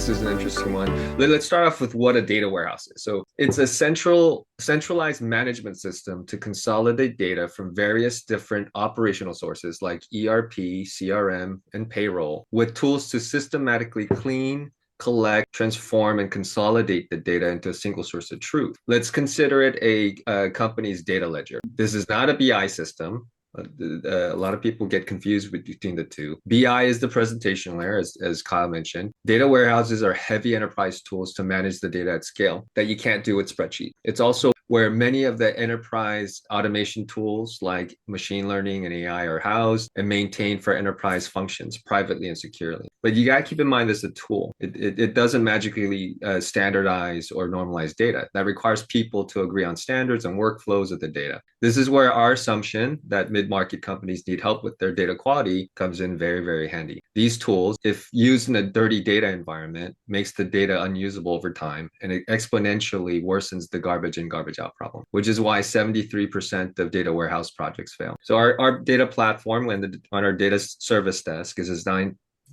This is an interesting one. Let's start off with what a data warehouse is. So it's a centralized management system to consolidate data from various different operational sources like ERP, CRM, and payroll, with tools to systematically clean, collect, transform, and consolidate the data into a single source of truth. Let's consider it a company's data ledger. This is not a BI system. A lot of people get confused between the two. BI is the presentation layer, as Kyle mentioned. Data warehouses are heavy enterprise tools to manage the data at scale that you can't do with spreadsheet. It's also where many of the enterprise automation tools like machine learning and AI are housed and maintained for enterprise functions privately and securely. But you got to keep in mind this is a tool. It doesn't magically standardize or normalize data. That requires people to agree on standards and workflows of the data. This is where our assumption that mid-market companies need help with their data quality comes in very, very handy. These tools, if used in a dirty data environment, makes the data unusable over time, and it exponentially worsens the garbage in, garbage out problem, which is why 73% of data warehouse projects fail. So our data platform on our data service desk is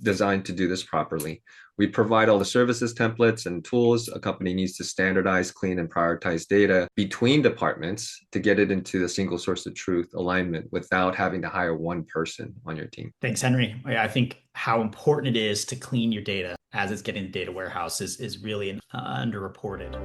designed to do this properly. We provide all the services, templates, and tools a company needs to standardize, clean, and prioritize data between departments to get it into a single source of truth alignment without having to hire one person on your team. Thanks, Henry. Yeah, I think how important it is to clean your data as it's getting the data warehouse is really underreported.